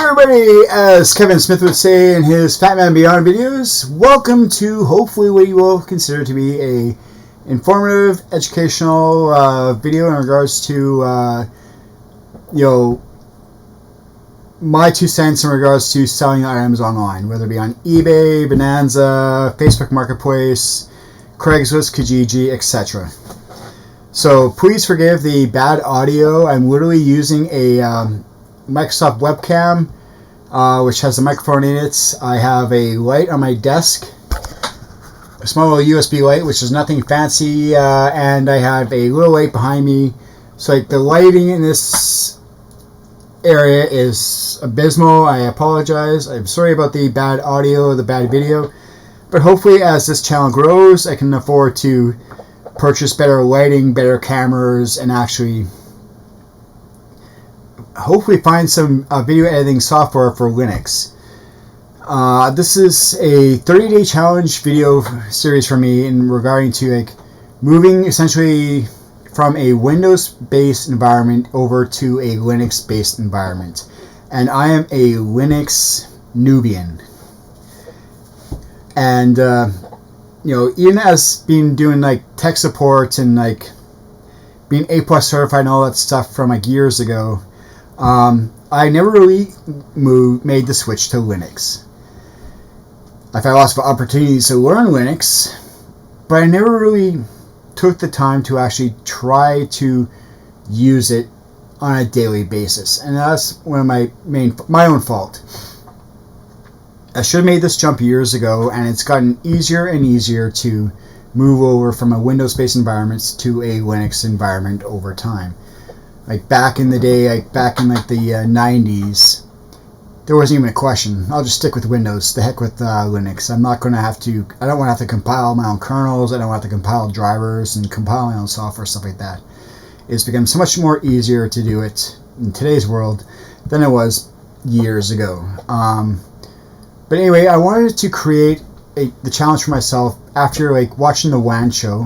everybody, as Kevin Smith would say in his Fat Man Beyond videos, welcome to hopefully what you will consider to be a informative, educational video in regards to, my 2 cents in regards to selling items online, whether it be on eBay, Bonanza, Facebook Marketplace, Craigslist, Kijiji, etc. So please forgive the bad audio. I'm literally using a Microsoft webcam, which has a microphone in it. I have a light on my desk, a small little USB light, which is nothing fancy, and I have a little light behind me. So like the lighting in this area is abysmal. I apologize. I'm sorry about the bad audio, the bad video, but hopefully as this channel grows, I can afford to purchase better lighting, better cameras, and actually hopefully find some video editing software for Linux. This is a 30-day challenge video series for me in regarding to moving essentially from a Windows-based environment over to a Linux-based environment. And I am a Linux Nubian. And even as being doing tech support and being A+ certified and all that stuff from years ago, I never really made the switch to Linux. I've had lots of opportunities to learn Linux, but I never really took the time to actually try to use it on a daily basis, and that's one of my own fault. I should have made this jump years ago, and it's gotten easier and easier to move over from a Windows-based environment to a Linux environment over time. Back in the day, back in the 90s, there wasn't even a question. I'll just stick with Windows. The heck with Linux. I'm not going to have to. I don't want to have to compile my own kernels. I don't want to have to compile drivers and compile my own software, stuff like that. It's become so much more easier to do it in today's world than it was years ago. But anyway, I wanted to create the challenge for myself after watching the WAN show.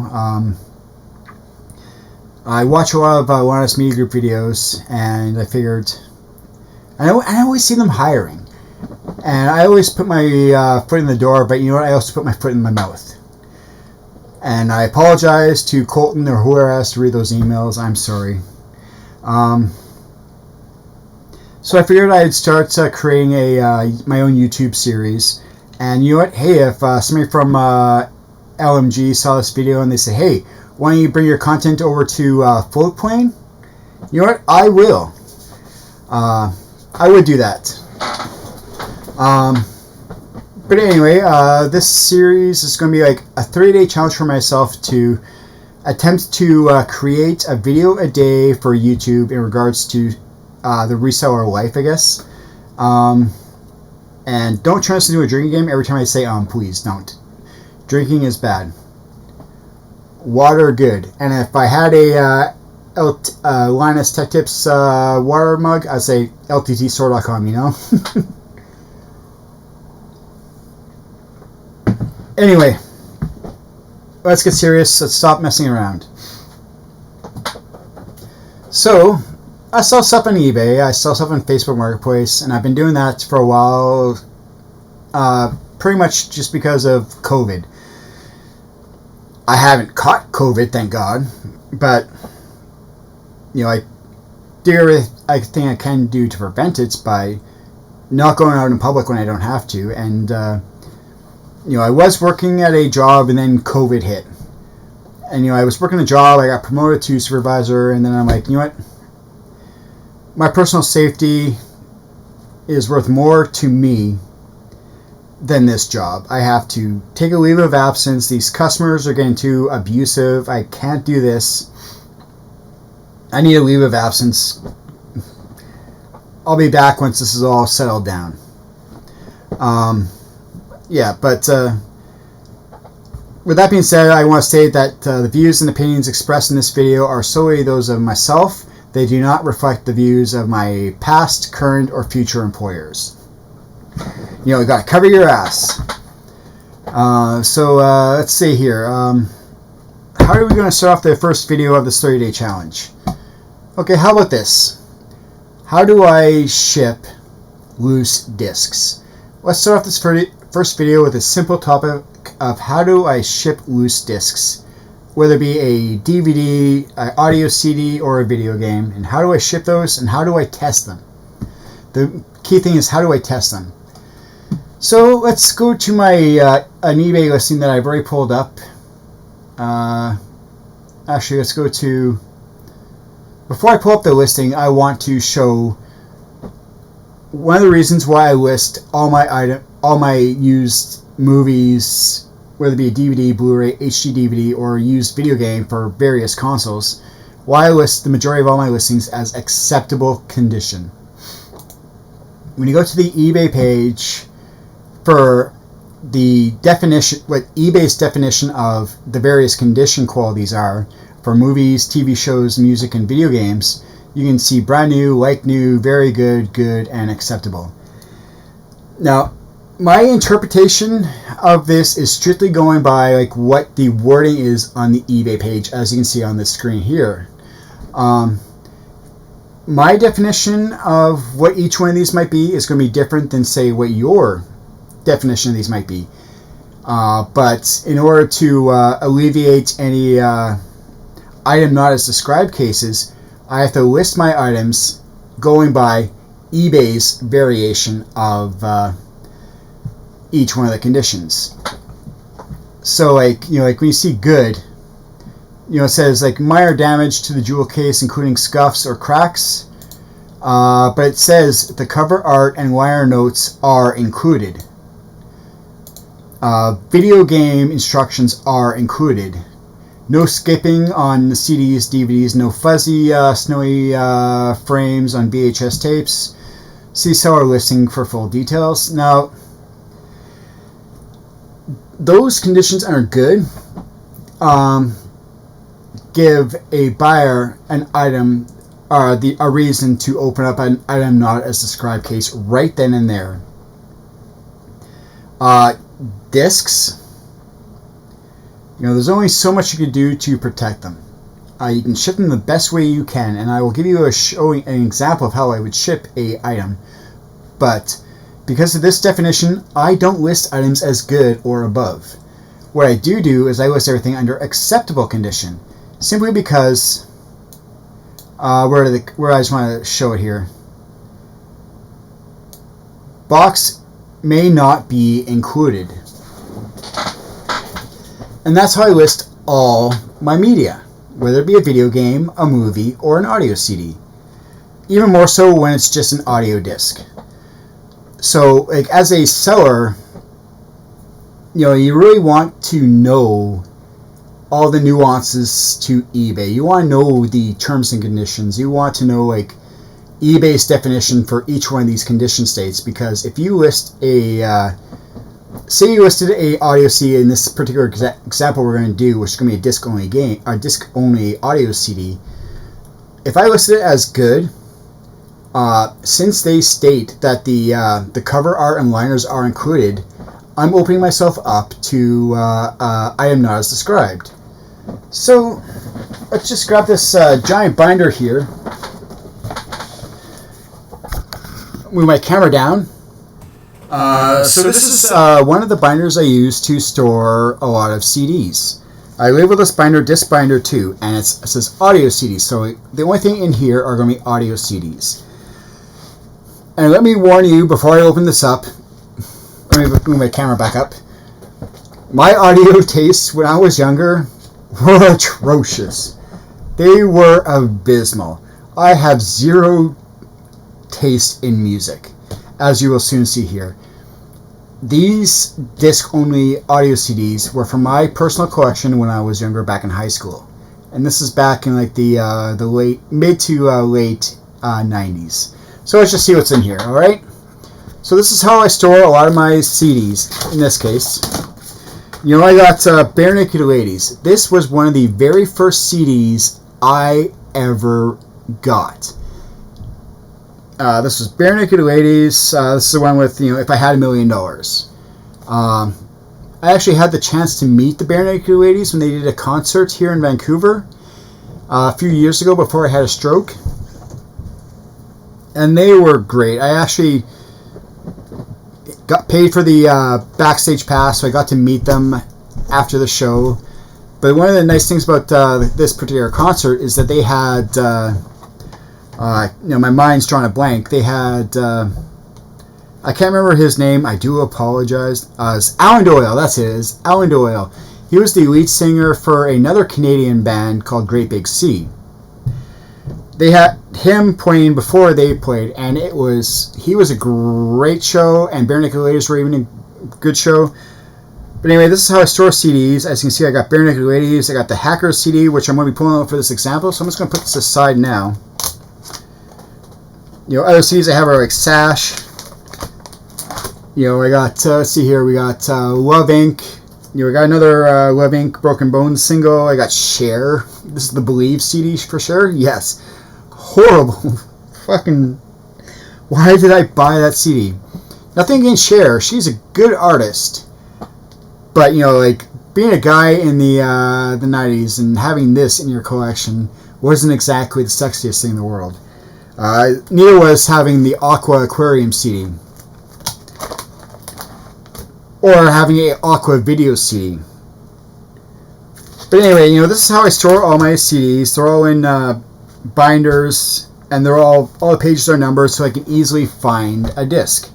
I watch a lot of Linus Media Group videos, and I figured, I always see them hiring, and I always put my foot in the door, but you know what, I also put my foot in my mouth. And I apologize to Colton or whoever has to read those emails. I'm sorry. So I figured I'd start creating my own YouTube series, and you know what, hey, if somebody from LMG saw this video and they say, hey, why don't you bring your content over to Floatplane? You know what? I will. I would do that. But anyway, this series is going to be a 30-day challenge for myself to attempt to create a video a day for YouTube in regards to the reseller life, I guess. And don't turn this into a drinking game every time I say please don't. Drinking is bad. Water good. And if I had a Linus Tech Tips water mug, I'd say lttstore.com, you know? Anyway, let's get serious. Let's stop messing around. So, I sell stuff on eBay, I sell stuff on Facebook Marketplace, and I've been doing that for a while, pretty much just because of COVID. I haven't caught COVID, thank God, but I do everything I can do to prevent it by not going out in public when I don't have to. And I was working at a job, and then COVID hit. And I was working a job, I got promoted to supervisor, and then I'm like, you know what? My personal safety is worth more to me than this job. I have to take a leave of absence. These customers are getting too abusive. I can't do this. I need a leave of absence. I'll be back once this is all settled down. But with that being said, I want to state that the views and opinions expressed in this video are solely those of myself. They do not reflect the views of my past, current, or future employers. You got to cover your ass. So let's see here. How are we going to start off the first video of this 30-day challenge? Okay, how about this? How do I ship loose discs. Let's start off this first video with a simple topic of how do I ship loose discs, whether it be a DVD, an audio CD, or a video game, and how do I ship those and how do I test them? The key thing is, how do I test them? So let's go to my an eBay listing that I've already pulled up. Actually, let's go to, before I pull up the listing, I want to show one of the reasons why I list all my used movies, whether it be a DVD, Blu-ray, HD DVD, or a used video game for various consoles, why I list the majority of all my listings as acceptable condition. When you go to the eBay page for the definition, what eBay's definition of the various condition qualities are for movies, TV shows, music, and video games, you can see brand new, like new, very good, good, and acceptable. Now, my interpretation of this is strictly going by like what the wording is on the eBay page, as you can see on the screen here. My definition of what each one of these might be is going to be different than, say, what your definition of these might be. But in order to alleviate any item not as described cases, I have to list my items going by eBay's variation of each one of the conditions. So, like when you see good, it says like minor damage to the jewel case, including scuffs or cracks. But it says the cover art and liner notes are included. Video game instructions are included. No skipping on the CDs, DVDs, no fuzzy, snowy frames on VHS tapes. See seller listing for full details. Now, those conditions are good. Give a buyer an item, a reason to open up an item not as described case right then and there. Discs. There's only so much you can do to protect them. You can ship them the best way you can, and I will give you an example of how I would ship a item. But because of this definition, I don't list items as good or above. What I do is I list everything under acceptable condition, simply because where I just want to show it here. Box may not be included. And that's how I list all my media, whether it be a video game, a movie, or an audio CD. Even more so when it's just an audio disc. So, like, as a seller, you really want to know all the nuances to eBay. You want to know the terms and conditions. You want to know, like, eBay's definition for each one of these condition states, because if you list say you listed a audio CD in this particular example we're going to do, which is going to be a disc-only game, or disc-only audio CD. If I listed it as good, since they state that the cover art and liners are included, I'm opening myself up to item not as described. So let's just grab this giant binder here. Move my camera down. So this is one of the binders I use to store a lot of CDs. I label this binder Disc Binder 2, and it says Audio CDs, so the only thing in here are going to be audio CDs. And let me warn you, before I open this up, let me move my camera back up, my audio tastes when I was younger were atrocious. They were abysmal. I have zero taste in music, as you will soon see here. These disc-only audio CDs were from my personal collection when I was younger, back in high school, and this is back in like the mid to late 90s. So let's just see what's in here. All right. So this is how I store a lot of my CDs. In this case, I got Bare Naked Ladies. This was one of the very first CDs I ever got. This was Bare Naked Ladies. This is the one with, If I Had $1 Million. I actually had the chance to meet the Bare Naked Ladies when they did a concert here in Vancouver a few years ago before I had a stroke. And they were great. I actually got paid for the backstage pass, so I got to meet them after the show. But one of the nice things about this particular concert is that they had, my mind's drawn a blank. They had, I can't remember his name. I do apologize. It's Alan Doyle. That's it. It's Alan Doyle. He was the lead singer for another Canadian band called Great Big Sea. They had him playing before they played, and he was a great show, and Bare Naked Ladies were even a good show. But anyway, this is how I store CDs. As you can see, I got Bare Naked Ladies. I got the Hackers CD, which I'm going to be pulling out for this example. So I'm just going to put this aside now. Other CDs I have are like Sash. I got, let's see here, we got Love Inc. We got another Love Inc. Broken Bones single. I got Cher. This is the Believe CD for sure. Yes. Horrible. Fucking. Why did I buy that CD? Nothing against Cher. She's a good artist. But, being a guy in the 90s and having this in your collection wasn't exactly the sexiest thing in the world. Neither was having the Aqua Aquarium CD. Or having an Aqua Video CD. But anyway, this is how I store all my CDs. They're all in binders, and all the pages are numbered so I can easily find a disc.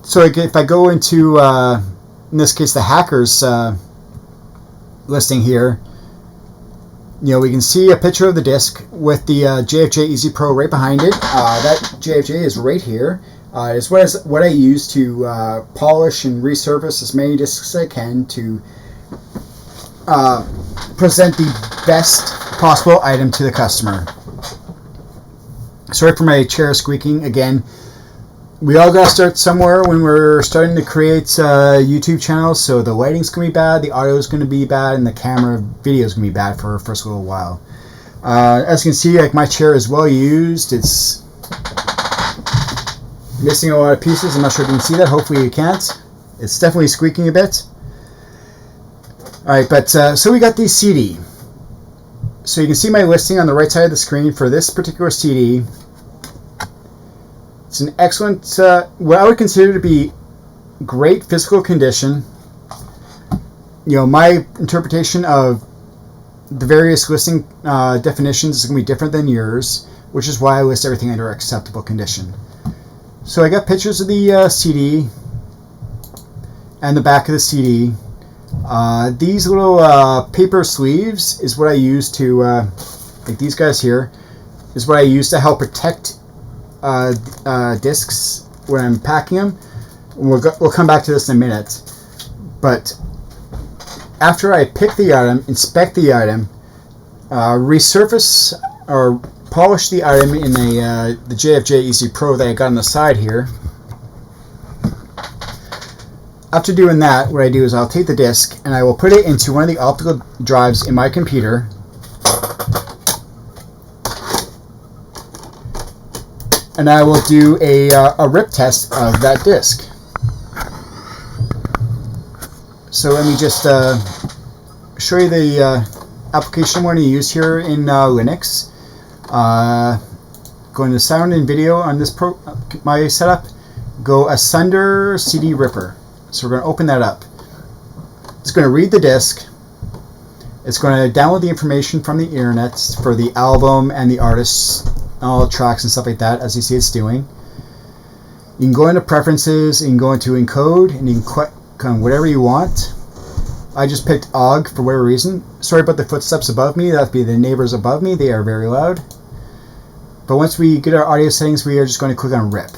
So if I go into, in this case, the Hackers listing here, we can see a picture of the disc with the JFJ Easy Pro right behind it. That JFJ is right here. It's what I use to polish and resurface as many discs as I can to present the best possible item to the customer. Sorry for my chair squeaking again. We all got to start somewhere when we're starting to create YouTube channels, so the lighting's going to be bad, the audio is going to be bad, and the camera video is going to be bad for the first little while. As you can see, my chair is well used. It's missing a lot of pieces. I'm not sure if you can see that. Hopefully you can't. It's definitely squeaking a bit. Alright, but so we got the CD. So you can see my listing on the right side of the screen for this particular CD. It's an excellent, what I would consider to be great physical condition. My interpretation of the various listing definitions is going to be different than yours, which is why I list everything under acceptable condition. So I got pictures of the CD and the back of the CD. These little paper sleeves is what I use to, like these guys here, is what I use to help protect discs when I'm packing them. We'll come back to this in a minute. But after I pick the item, inspect the item, resurface or polish the item in the JFJ Easy Pro that I got on the side here. After doing that, what I do is I'll take the disc and I will put it into one of the optical drives in my computer. And I will do a rip test of that disc. So let me just show you the application I'm going to use here in Linux. Go into Sound and Video on this my setup. Go Asunder CD Ripper. So we're going to open that up. It's going to read the disc. It's going to download the information from the internet for the album and the artists, all the tracks and stuff like that, as you see it's doing. You can go into Preferences, you can go into Encode, and you can click on whatever you want. I just picked OGG for whatever reason. Sorry about the footsteps above me. That'd be the neighbors above me. They are very loud. But once we get our audio settings, we are just going to click on RIP.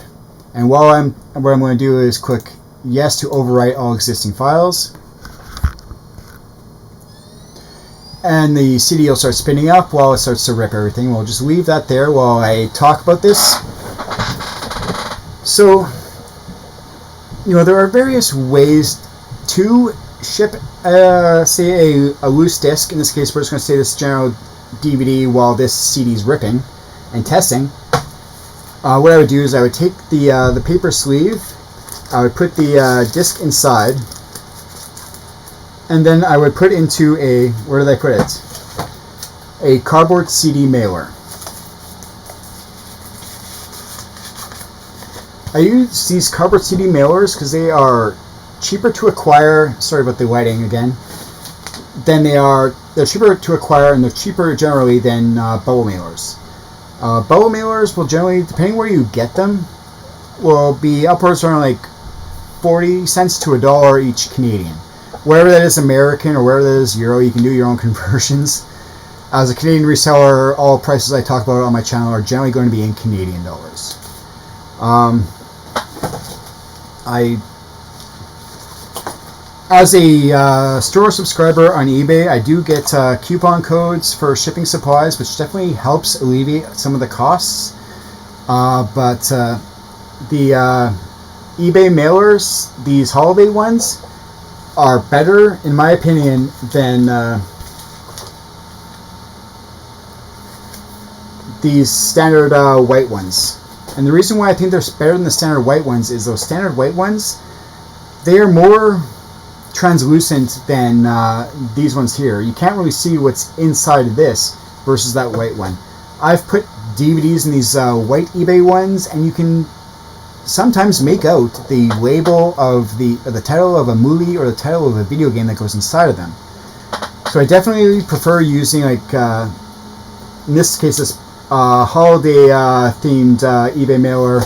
And what I'm going to do is click Yes to overwrite all existing files. And the CD will start spinning up while it starts to rip everything. We'll just leave that there while I talk about this. So, there are various ways to ship, say, a loose disc. In this case, we're just going to say this general DVD while this CD is ripping and testing. What I would do is I would take the paper sleeve, I would put the disc inside, and then I would put into where did I put it? A cardboard CD mailer. I use these cardboard CD mailers because they are cheaper to acquire. Sorry about the lighting again. They're cheaper to acquire, and they're cheaper generally than bubble mailers. Bubble mailers will generally, depending where you get them, will be upwards around like 40 cents to $1 each Canadian. Wherever that is American or wherever that is Euro, you can do your own conversions. As a Canadian reseller, all prices I talk about on my channel are generally going to be in Canadian dollars. As a store subscriber on eBay, I do get coupon codes for shipping supplies, which definitely helps alleviate some of the costs. But the eBay mailers, these holiday ones, are better, in my opinion, than these standard white ones. And the reason why I think they're better than the standard white ones is those standard white ones, they are more translucent than these ones here. You can't really see what's inside of this versus that white one. I've put DVDs in these white eBay ones, and you can sometimes make out the label of the title of a movie or the title of a video game that goes inside of them. So I definitely prefer using, like in this case, this holiday themed eBay mailer,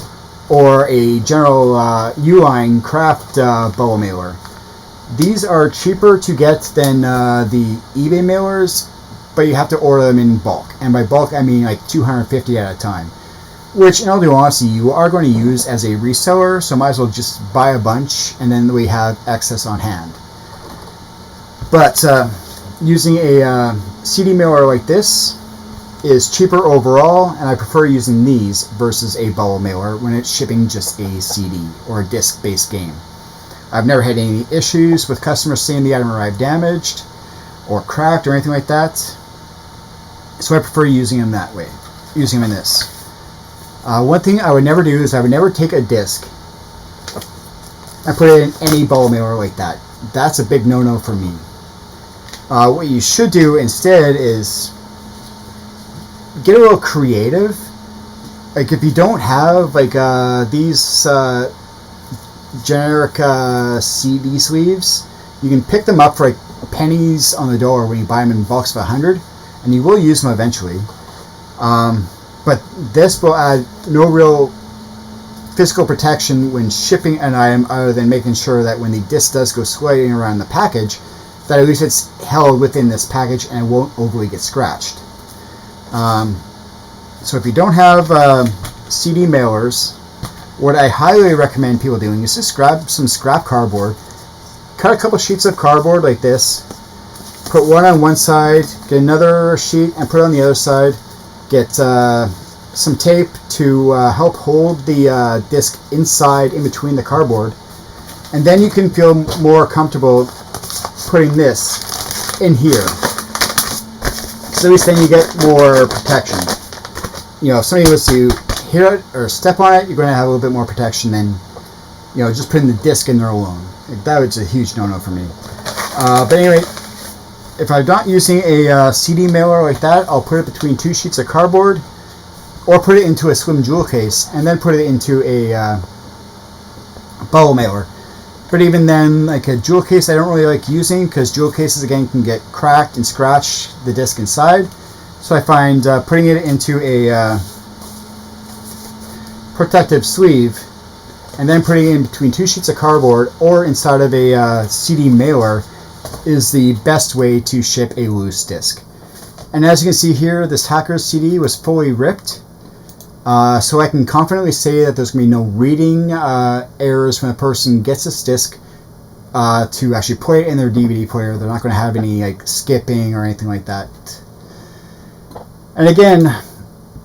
or a general Uline craft bubble mailer. These are cheaper to get than the eBay mailers, but you have to order them in bulk. And by bulk, I mean like 250 at a time. Which, in all due honesty, you are going to use as a reseller, so might as well just buy a bunch, and then we have excess on hand. But using a CD mailer like this is cheaper overall, and I prefer using these versus a bubble mailer when it's shipping just a CD or a disc-based game. I've never had any issues with customers saying the item arrived damaged or cracked or anything like that. So I prefer using them that way, using them in this. One thing I would never do is I would never take a disc and put it in any bubble mailer like that. That's a big no-no for me. What you should do instead is get a little creative. Like if you don't have like these generic CD sleeves, you can pick them up for like pennies on the dollar when you buy them in bulks of 100, and you will use them eventually. But this will add no real physical protection when shipping an item, other than making sure that when the disc does go sliding around the package, that at least it's held within this package and it won't overly get scratched. So if you don't have CD mailers, what I highly recommend people doing is just grab some scrap cardboard, cut a couple sheets of cardboard like this, put one on one side, get another sheet and put it on the other side, get some tape to help hold the disc inside in between the cardboard, and then you can feel more comfortable putting this in here. So at least then you get more protection. You know, if somebody was to hit it or step on it, you're going to have a little bit more protection than, you know, just putting the disc in there alone. Like, that was a huge no-no for me. But anyway, if I'm not using a CD mailer like that, I'll put it between two sheets of cardboard, or put it into a slim jewel case, and then put it into a bubble mailer. But even then, like a jewel case I don't really like using, because jewel cases again can get cracked and scratch the disc inside. So I find putting it into a protective sleeve and then putting it in between two sheets of cardboard or inside of a CD mailer is the best way to ship a loose disc. And as you can see here, this Hackers CD was fully ripped. So I can confidently say that there's going to be no reading errors when a person gets this disc to actually play it in their DVD player. They're not going to have any like skipping or anything like that. And again,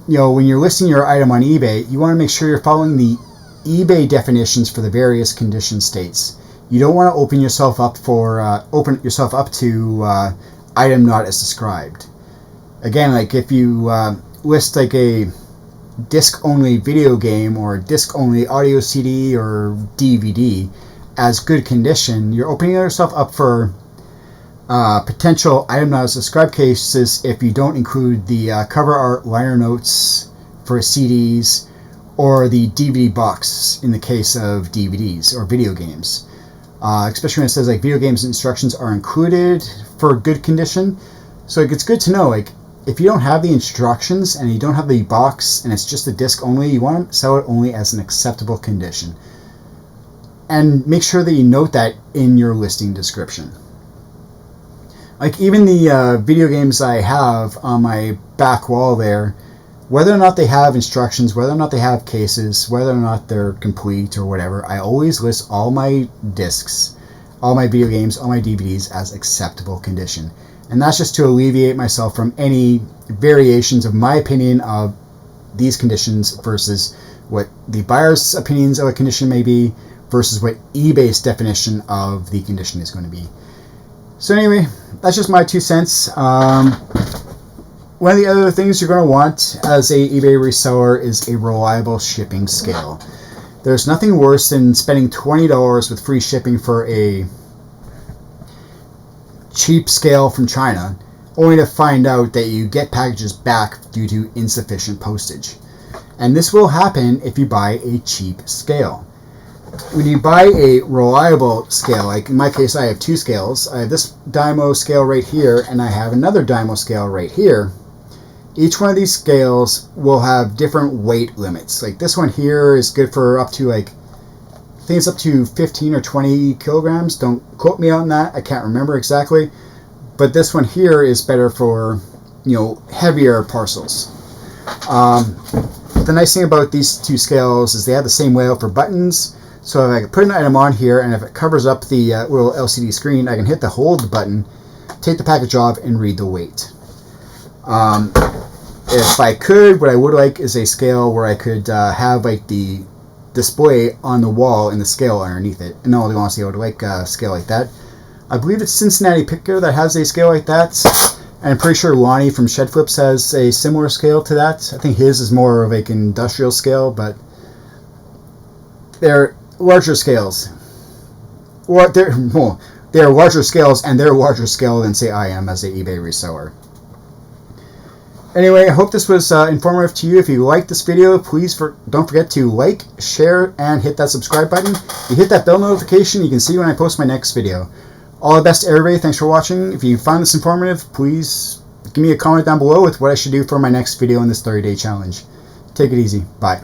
you know, when you're listing your item on eBay, you want to make sure you're following the eBay definitions for the various condition states. You don't want to open yourself up to item not as described. Again, like if you list like a disc-only video game or disc-only audio CD or DVD as good condition, you're opening yourself up for potential item not as described cases if you don't include the cover art liner notes for CDs, or the DVD box in the case of DVDs or video games. Especially when it says like video games instructions are included for good condition. So like, it's good to know, like, if you don't have the instructions and you don't have the box and it's just a disc only, you want to sell it only as an acceptable condition. And make sure that you note that in your listing description. Like even the video games I have on my back wall there, whether or not they have instructions, whether or not they have cases, whether or not they're complete or whatever, I always list all my discs, all my video games, all my DVDs as acceptable condition. And that's just to alleviate myself from any variations of my opinion of these conditions versus what the buyer's opinions of a condition may be versus what eBay's definition of the condition is going to be. So anyway, that's just my 2 cents. One of the other things you're going to want as a eBay reseller is a reliable shipping scale. There's nothing worse than spending $20 with free shipping for a cheap scale from China, only to find out that you get packages back due to insufficient postage. And this will happen if you buy a cheap scale. When you buy a reliable scale, like in my case I have 2 scales, I have this Dymo scale right here and I have another Dymo scale right here. Each one of these scales will have different weight limits. Like this one here is good for up to like, I think it's up to 15 or 20 kilograms. Don't quote me on that. I can't remember exactly. But this one here is better for, you know, heavier parcels. The nice thing about these 2 scales is they have the same layout for buttons. So if I put an item on here and if it covers up the little LCD screen, I can hit the hold button, take the package off, and read the weight. If I could, what I would like is a scale where I could have like the display on the wall and the scale underneath it. And all the honesty, I would like a scale like that. I believe it's Cincinnati Pitco that has a scale like that. And I'm pretty sure Lonnie from Shed Flips has a similar scale to that. I think his is more of like an industrial scale, but they're larger scales. Or they're larger scales, and they're larger scale than say I am as an eBay reseller. Anyway, I hope this was informative to you. If you liked this video, please don't forget to like, share, and hit that subscribe button. If you hit that bell notification, you can see when I post my next video. All the best to everybody. Thanks for watching. If you found this informative, please give me a comment down below with what I should do for my next video in this 30-day challenge. Take it easy. Bye.